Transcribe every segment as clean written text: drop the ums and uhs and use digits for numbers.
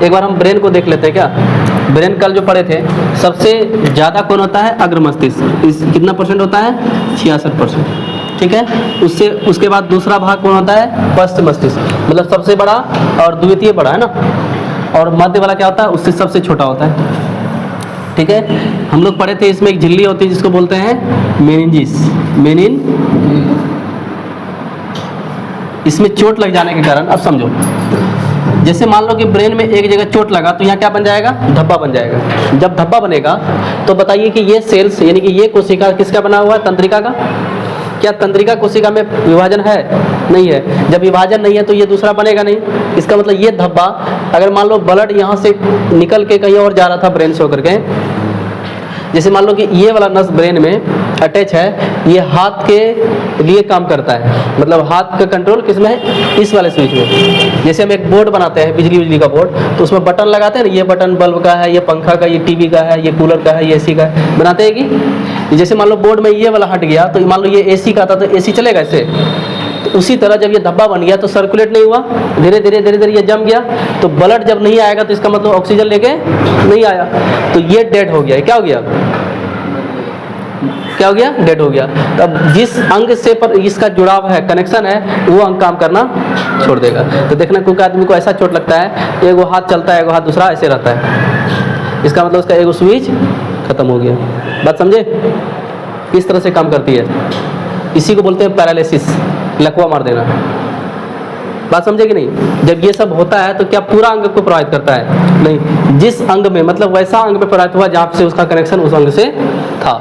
एक बार हम ब्रेन को देख लेते हैं क्या। ब्रेन कल जो पढ़े थे, सबसे ज़्यादा कौन होता है? अग्र मस्तिष्क। इस कितना परसेंट होता है? 66%। ठीक है। उसके बाद दूसरा भाग कौन होता है? पश्च मस्तिष्क, मतलब सबसे बड़ा और द्वितीय बड़ा है ना, और मध्य वाला क्या होता है? उससे सबसे छोटा होता है। ठीक है। हम लोग पढ़े थे इसमें एक झिल्ली होती है जिसको बोलते हैं मेनिंजिस, इसमें चोट लग जाने के कारण, अब समझो, जैसे मान लो कि ब्रेन में एक जगह चोट लगा तो यहाँ क्या बन जाएगा? धब्बा बन जाएगा। जब धब्बा बनेगा तो बताइए कि ये सेल्स यानी कि ये कोशिका किसका बना हुआ है? तंत्रिका का। क्या तंत्रिका कोशिका में विभाजन है? नहीं है। जब विभाजन नहीं है तो ये दूसरा बनेगा नहीं। इसका मतलब ये धब्बा, अगर मान लो ब्लड यहाँ से निकल के कहीं और जा रहा था ब्रेन से होकर के, जैसे मान लो कि ये वाला नस ब्रेन में अटैच है, ये हाथ के लिए काम करता है, मतलब हाथ का कंट्रोल किस में है? इस वाले स्विच में। जैसे हम एक बोर्ड बनाते हैं, बिजली का बोर्ड, तो उसमें बटन लगाते हैं ना, ये बटन बल्ब का है, ये पंखा का, ये टीवी का है, ये कूलर का है, ये एसी का है, बनाते हैं कि। जैसे मान लो बोर्ड में ये वाला हट गया तो मान लो ये एसी का था तो एसी चलेगा ऐसे। तो उसी तरह जब ये धब्बा बन गया तो सर्कुलेट नहीं हुआ, धीरे धीरे ये जम गया, तो ब्लड जब नहीं आएगा तो इसका मतलब ऑक्सीजन लेके नहीं आया, तो ये डेड हो गया। क्या हो गया? क्या हो गया? डेड हो गया। तब जिस अंग से पर इसका जुड़ाव है, कनेक्शन है, वो अंग काम करना छोड़ देगा। तो देखना कोई आदमी को ऐसा चोट लगता है, एगो हाथ चलता है, एगो हाथ दूसरा ऐसे रहता है, इसका मतलब उसका एगो स्विच खत्म हो गया। बात समझे? किस तरह से काम करती है? इसी को बोलते हैं पैरालिसिस, लकवा मार देना। बात समझे कि नहीं? जब ये सब होता है तो क्या पूरा अंग को प्रभावित करता है? नहीं। जिस अंग में, मतलब वैसा अंग में प्रभावित हुआ जहाँ से उसका कनेक्शन उस अंग से था।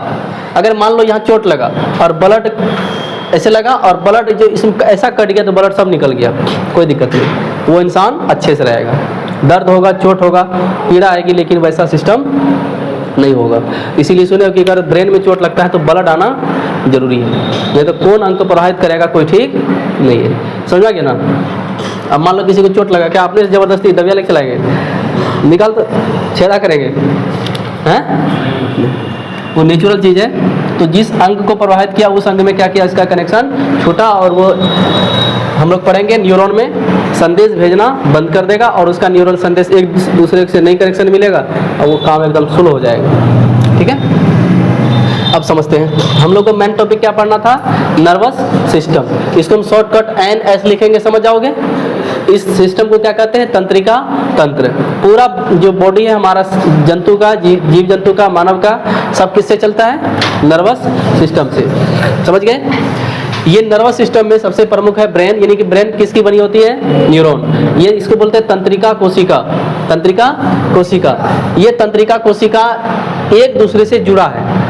अगर मान लो यहाँ चोट लगा और ब्लड ऐसे लगा और ब्लड जो इसमें ऐसा कट गया तो ब्लड सब निकल गया, कोई दिक्कत नहीं, वो इंसान अच्छे से रहेगा। दर्द होगा, चोट होगा, पीड़ा आएगी, लेकिन वैसा सिस्टम नहीं होगा। इसीलिए सुने कि अगर ब्रेन में चोट लगता है तो ब्लड आना जरूरी है, नहीं तो कौन अंग को प्रभावित करेगा कोई ठीक नहीं है। समझा गया ना? अब मान लो किसी को चोट लगा, क्या आपने जबरदस्ती दबिया लेके चलाएंगे? निकाल तो छेड़ा करेंगे हैं? वो नेचुरल चीज़ है। तो जिस अंग को प्रभावित किया उस अंग में क्या किया? इसका कनेक्शन छूटा, और वो हम लोग पढ़ेंगे न्यूरॉन में संदेश भेजना बंद कर देगा, और उसका न्यूरॉन संदेश एक दूसरे से नई कनेक्शन मिलेगा और वो काम एकदम स्लो हो जाएगा। ठीक है। अब समझते हैं, हम लोग को मेन टॉपिक क्या पढ़ना था? Nervous system. इसको हम शॉर्टकट NS लिखेंगे, समझ जाओगे। इस सिस्टम को क्या कहते हैं? तंत्रिका तंत्र। पूरा जो बॉडी है हमारा, जंतु का, जीव जंतु का, मानव का, सब किससे चलता है? नर्वस सिस्टम से। समझ गए? ये नर्वस सिस्टम में सबसे प्रमुख है ब्रेन, यानी कि ब्रेन किसकी बनी होती है? न्यूरॉन। ये इसको बोलते हैं तंत्रिका कोशिका। तंत्रिका कोशिका, ये तंत्रिका कोशिका एक दूसरे से जुड़ा है,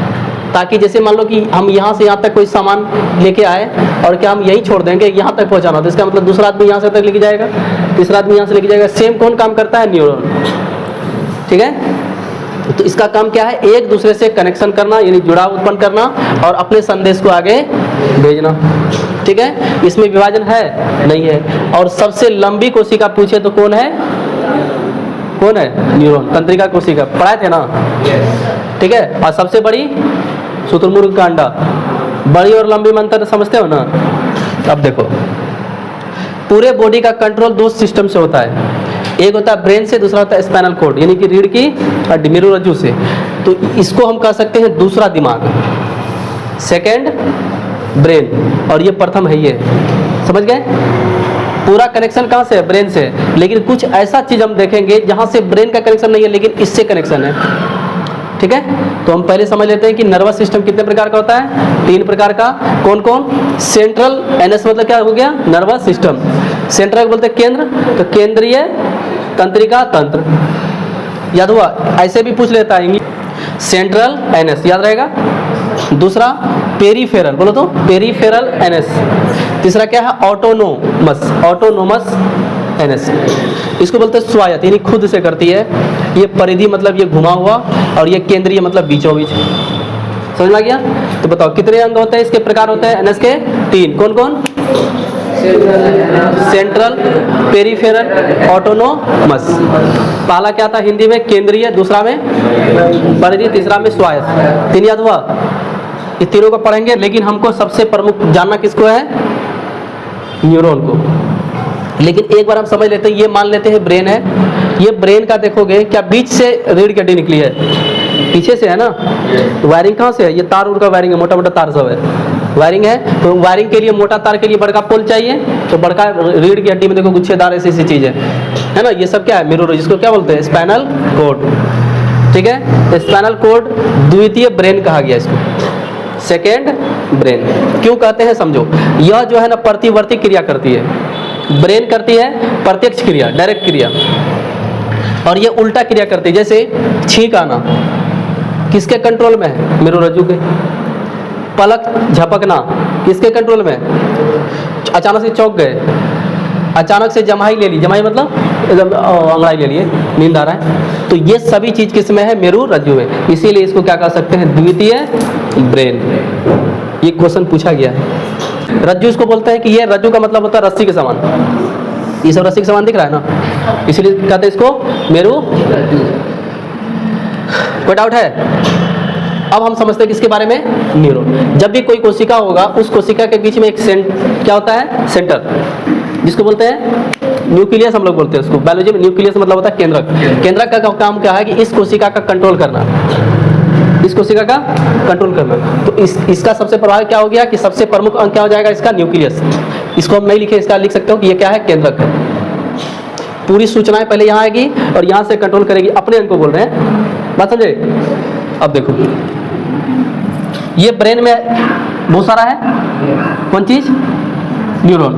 ताकि जैसे मान लो कि हम यहाँ से यहाँ तक कोई सामान लेके आए और क्या हम यही छोड़ देंगे यहाँ तक पहुँचाना, तो इसका मतलब दूसरा आदमी यहाँ से तक लेके जाएगा, तीसरा आदमी यहाँ से लेके जाएगा। सेम कौन काम करता है? न्यूरॉन। ठीक है। तो इसका काम क्या है? एक दूसरे से कनेक्शन करना, यानी जुड़ाव उत्पन्न करना और अपने संदेश को आगे भेजना। ठीक है। इसमें विभाजन है? नहीं है। और सबसे लंबी कोशिका पूछे तो कौन है? कौन है? न्यूरॉन, तंत्रिका कोशिका। पढ़ाए थे ना? ठीक है। और सबसे बड़ी शुतुरमुर्ग का अंडा। बड़ी और लंबी में अंतर समझते हो ना? अब देखो, पूरे बॉडी का कंट्रोल दो सिस्टम से होता है, एक होता है ब्रेन से, दूसरा होता है स्पाइनल कॉर्ड, यानी कि रीढ़ की हड्डी, मेरुरज्जु से। तो इसको हम कह सकते हैं दूसरा दिमाग, सेकंड ब्रेन, और ये प्रथम है। ये समझ गए? पूरा कनेक्शन कहाँ से है? ब्रेन से। लेकिन कुछ ऐसा चीज हम देखेंगे जहाँ से ब्रेन का कनेक्शन नहीं है लेकिन इससे कनेक्शन है। ठीक है। तो हम पहले समझ लेते हैं कि नर्वस सिस्टम कितने प्रकार का होता है? 3 प्रकार का। कौन कौन? सेंट्रल, NS मतलब क्या हो गया? Nervous system. सेंट्रल बोलते हैं केंद्र, तो केंद्रीय तंत्रिका तंत्र, याद हुआ? ऐसे भी पूछ लेता है, सेंट्रल NS याद रहेगा। दूसरा पेरीफेरल, बोलो तो पेरीफेरल NS। तीसरा क्या है? Autonomous, autonomous NS। इसको बोलते हैं स्वायत्त, यानी खुद से करती है। ये परिधि मतलब ये घुमा हुआ, और ये केंद्रीय मतलब बीचों बीच। समझ में आ गया? तो बताओ कितने अंग होते हैं, इसके प्रकार होते हैं NS के? 3। कौन कौन? Central, peripheral, autonomous. पहला क्या था हिंदी में? केंद्रीय, दूसरा में परिधि, तीसरा में स्वायत्त। 3 याद हुआ? ये तीनों को पढ़ेंगे, लेकिन हमको सबसे प्रमुख जानना किसको है? न्यूरॉन को। लेकिन एक बार हम समझ लेते हैं, ये मान लेते हैं ब्रेन है, ये ब्रेन का देखोगे क्या बीच से रीढ़ की हड्डी निकली है, पीछे से है ना। वायरिंग कहाँ से है, ये तार उड़ का वायरिंग है, मोटा मोटा तार सब है, वायरिंग है। तो वायरिंग के लिए मोटा तार के लिए बड़का पोल चाहिए, तो बड़का रीढ़ की हड्डी में देखो गुच्छेदार ऐसी चीज है ना। ये सब क्या है, मिरर, जिसको क्या बोलते हैं, स्पाइनल कोड। ठीक है, स्पाइनल कोड द्वितीय ब्रेन कहा गया इसको, सेकेंड ब्रेन। क्यों कहते हैं समझो, यह जो है ना प्रतिवर्ती क्रिया करती है, ब्रेन करती है प्रत्यक्ष क्रिया, डायरेक्ट क्रिया, और ये उल्टा क्रिया करती है। जैसे छींक आना किसके कंट्रोल में है, मेरुरज्जु के। पलक झपकना किसके कंट्रोल में है, अचानक से चौंक गए, अचानक से जमाई ले ली, जमाई मतलब एकदम अंगड़ाई ले लिए, नींद आ रहा है, तो ये सभी चीज किस में है, मेरुरज्जु में। इसीलिए इसको क्या कह सकते हैं, द्वितीय ब्रेन। ये क्वेश्चन पूछा गया है। रज्जु इसको बोलते हैं कि ये रज्जु का मतलब होता है रस्सी के समान, ये सब रस्सी के समान दिख रहा है ना, इसीलिए कहते हैं इसको मेरुरज्जु। कोई डाउट है? अब हम समझते हैं किसके बारे में, न्यूरॉन। जब भी कोई कोशिका होगा, उस कोशिका के बीच में एक क्या होता है, सेंटर, जिसको बोलते हैं न्यूक्लियस, हम लोग बोलते हैं उसको बायोलॉजी में। न्यूक्लियस मतलब होता है केंद्रक। केंद्रक का काम क्या है कि इस कोशिका का कंट्रोल करना, इस कोशिका का कंट्रोल करना। तो इसका सबसे प्रभाव क्या हो गया कि सबसे प्रमुख अंग क्या हो जाएगा, इसका न्यूक्लियस। इसको हम नहीं लिखे, इसका लिख सकते हो कि ये क्या है, केंद्रक है। पूरी सूचनाएं पहले यहाँ आएगी और यहाँ से कंट्रोल करेगी, अपने अंग को बोल रहे हैं, बात समझे। अब देखो ये ब्रेन में बहुत सारा है, कौन चीज, न्यूरॉन।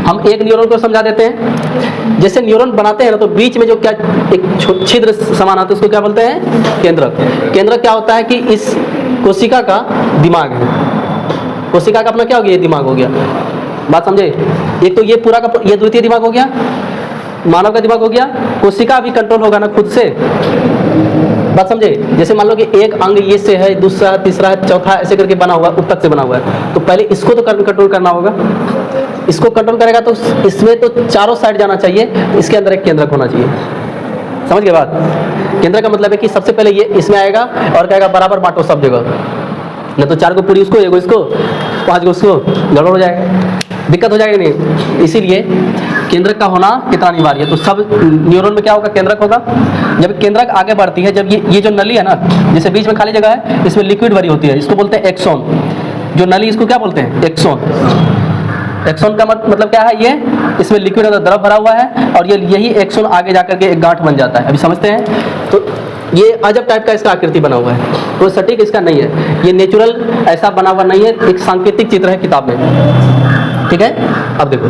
हम एक न्यूरॉन को समझा देते हैं। जैसे न्यूरॉन बनाते हैं ना, तो बीच में जो क्या एक छिद्र समान आता है, उसको क्या बोलते हैं, केंद्रक। केंद्रक क्या होता है कि इस कोशिका का दिमाग है, कोशिका का अपना क्या हो गया, ये दिमाग हो गया, बात समझे। एक तो ये पूरा का ये द्वितीय दिमाग हो गया, मानव का दिमाग हो गया। कोशिका भी कंट्रोल होगा ना खुद से, बात समझे। जैसे मान लो कि एक अंग ये से है, दूसरा, तीसरा, चौथा, ऐसे करके बना हुआ, ऊपर से बना हुआ है, तो पहले इसको तो कंट्रोल करना होगा। इसको कंट्रोल करेगा तो इसमें तो चारों साइड जाना चाहिए, इसके अंदर एक केंद्रक होना चाहिए। समझ गए बात। केंद्रक का मतलब है कि सबसे पहले ये इसमें आएगा और कहेगा बराबर बांटो सब जगह, न तो 4 को पूरी उसको, एगो इसको, 5 को उसको, गड़बड़ हो जाएगा, दिक्कत हो जाएगी नहीं। इसीलिए केंद्रक का होना कितना अनिवार्य है। तो सब न्यूरॉन में क्या होगा, केंद्रक होगा। जब केंद्रक आगे बढ़ती है, जब ये जो नली है ना, जैसे बीच में खाली जगह है, इसमें लिक्विड भरी होती है, इसको बोलते हैं एक्सोन। जो नली, इसको क्या बोलते हैं, एक्सोन। एक्सोन का मतलब क्या है, ये इसमें लिक्विड द्रव भरा हुआ है, और ये यही एक्सोन आगे जाकर के एक गांठ बन जाता है। अभी समझते हैं। तो ये अजब टाइप का इसका आकृति बना हुआ है, कोई सटीक इसका नहीं है, ये नेचुरल ऐसा बना हुआ नहीं है, एक सांकेतिक चित्र है किताब में। ठीक है, अब देखो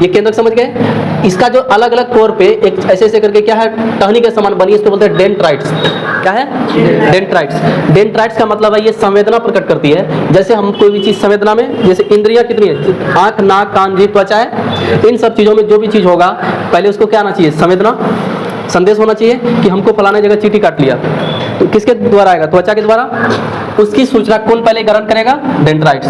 ये केंद्रक समझ गए। इसका जो अलग अलग कोर पे एक ऐसे ऐसे करके क्या है, टहनी के समान बनी, इसको बोलते हैं डेंड्राइट्स। क्या है, डेंड्राइट्स। डेंड्राइट्स का मतलब है ये संवेदना प्रकट करती है। जैसे हम कोई भी चीज संवेदना में, जैसे इंद्रियां कितनी है, आंख, नाक, कान, जीभ, त्वचा है, इन सब चीजों में जो भी चीज होगा, पहले उसको क्या आना चाहिए, संवेदना, संदेश होना चाहिए कि हमको फलाने जगह चींटी काट लिया, तो किसके द्वारा आएगा, त्वचा के द्वारा। उसकी सूचना कौन पहले ग्रहण करेगा, डेंड्राइट्स।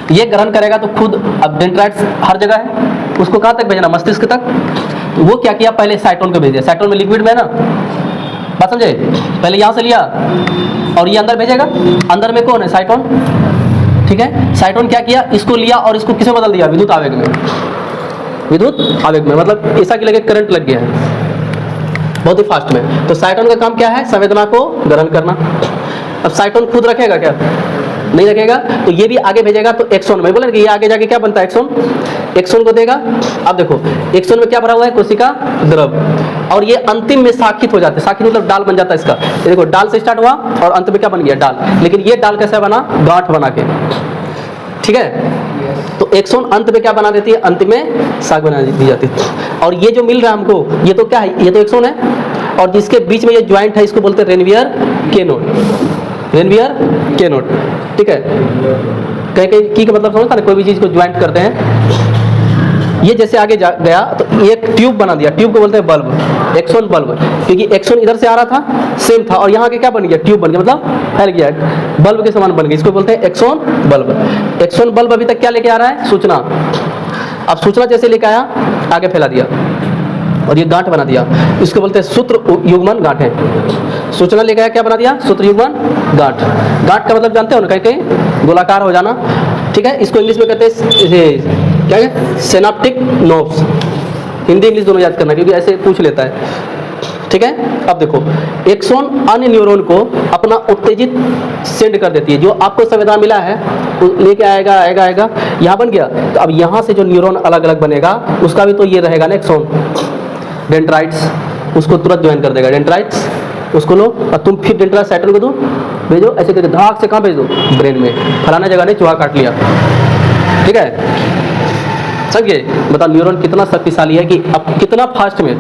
ये ग्रहण करेगा तो खुद, अब डेंड्राइट्स हर जगह है, उसको कहाँ तक भेजना, मस्तिष्क तक। वो क्या किया, पहले साइटोन को भेज दिया। साइटोन में लिक्विड में है ना, बात समझे। पहले यहाँ से लिया और ये अंदर भेजेगा, अंदर में कौन है, साइटोन। ठीक है, साइटोन क्या किया, इसको लिया और इसको किसमें बदल दिया, विद्युत आवेग में। विद्युत आवेग में मतलब ऐसा कि लगे करंट लग गया है बहुत ही फास्ट में। तो साइटोन का काम क्या है, संवेदना को ग्रहण करना। अब साइटोन खुद रखेगा क्या, नहीं रखेगा, तो ये भी आगे भेजेगा। तो एक्सोन में बोले कि ये आगे जाके क्या बनता है, एक्सोन, एक्सोन को देगा। अब देखो एक्सोन में क्या भरा हुआ है, कोशिका द्रव, और ये अंतिम में शाखित हो जाते हैं। शाखित मतलब डाल बन जाता है इसका। ये देखो डाल से स्टार्ट हुआ और अंत में क्या बन गया, डाल। लेकिन ये डाल कैसे बना, गांठ बना के। ठीक है, तो एक्सोन अंत में क्या बना देती है, अंत में शाख बना दी जाती है। और ये जो मिल रहा है हमको, ये तो क्या है, ये तो एक्सोन है, और जिसके बीच में ये ज्वाइंट है, इसको बोलते हैं रेनवियर केनोड। रेनवियर केनोड। ठीक है, कहीं कहीं की का मतलब समझता है, कोई भी चीज को ज्वाइंट करते हैं। ये जैसे आगे गया तो एक ट्यूब बना दिया, ट्यूब को बोलते हैं बल्ब, एक्सोन बल्ब। क्योंकि एक्सोन इधर से आ रहा था, सेम था, और यहाँ के क्या बन गया, ट्यूब बन गया, मतलब फैल गया, बल्ब के समान बन गया। इसको बोलते हैं एक्सोन बल्ब। एक्सोन बल्ब अभी तक क्या लेके आ रहा है, सूचना। अब सूचना जैसे लेके आया, आगे फैला दिया और ये गांठ बना दिया, इसको बोलते हैं सूत्र युग्मन गांठें। सूचना लेके आया, क्या बना दिया, सूत्र युग्मन गांठ। गांठ का मतलब जानते हो ना, कहीं कहीं गोलाकार हो जाना। ठीक है, इसको इंग्लिश में कहते हैं क्या है, सिनेप्टिक नोब्स। हिंदी इंग्लिश दोनों याद करना, क्योंकि ऐसे पूछ लेता है। ठीक है, अब देखो एक्सॉन अन्य न्यूरॉन को अपना उत्तेजित सेंड कर देती है। जो आपको संवेदना मिला है वो लेके आएगा, यहाँ बन गया, तो अब यहाँ से जो न्यूरॉन अलग अलग बनेगा उसका भी तो ये रहेगा ना एक्सॉन, डेंड्राइट्स, उसको तुरंत ज्वाइन कर देगा डेंड्राइट्स, उसको लो और तुम फिर डेंड्राइट साइटोन को दो, भेजो, ऐसे करके धाक से कहाँ भेज दो, ब्रेन में, फलाना जगह नहीं चूहा काट लिया। ठीक है, समझिए, बताओ न्यूरॉन कितना शक्तिशाली है कि अब कितना फास्ट में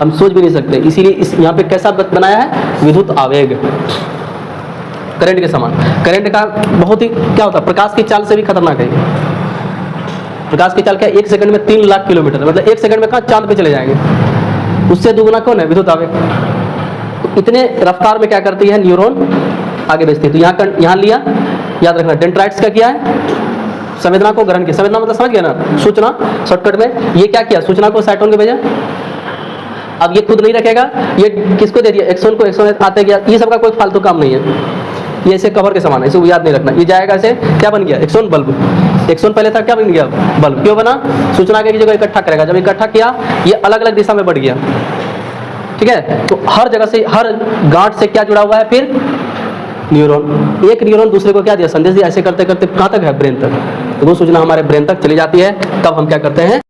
हम सोच भी नहीं सकते। इसीलिए इस यहाँ पे कैसा बनाया है, विद्युत आवेग, करंट के समान। करंट का बहुत ही क्या होता है, प्रकाश की चाल से भी खतरनाक है। प्रकाश की चाल क्या, 1 सेकंड में 3 लाख किलोमीटर, मतलब 1 सेकंड में कहाँ चांद पे चले जाएंगे। उससे दुगुना कौन है, विद्युत आवेग। तो इतने रफ्तार में क्या करती है न्यूरॉन, आगे भेजती है। तो यहाँ लिया, याद रखना, डेंड्राइट्स का किया है, संवेदना को ग्रहण किया। संवेदना मतलब समझ गया ना, सूचना, शॉर्टकट में ये क्या किया, सूचना को साइटोन को भेजा। अब ये खुद नहीं रखेगा, ये किसको दे दिया, एक्सॉन को, एक्सॉन आते गया, ये सबका कोई फालतू काम नहीं है, ये ऐसे कवर के समान है, इसे याद नहीं रखना। ये जाएगा ऐसे, क्या बन गया, एक्सॉन बल्ब। एक्सॉन पहले था, क्या बन गया, बल्ब। क्यों बना, सूचना की जगह इकट्ठा करेगा, जब इकट्ठा किया ये अलग अलग दिशा में बढ़ गया। ठीक है, तो हर जगह से, हर गांठ से क्या जुड़ा हुआ है, फिर न्यूरॉन। एक न्यूरॉन दूसरे को क्या दिया, संदेश दिया, ऐसे करते करते कहाँ तक है, ब्रेन तक। तो वो सूचना हमारे ब्रेन तक चली जाती है, तब हम क्या करते हैं,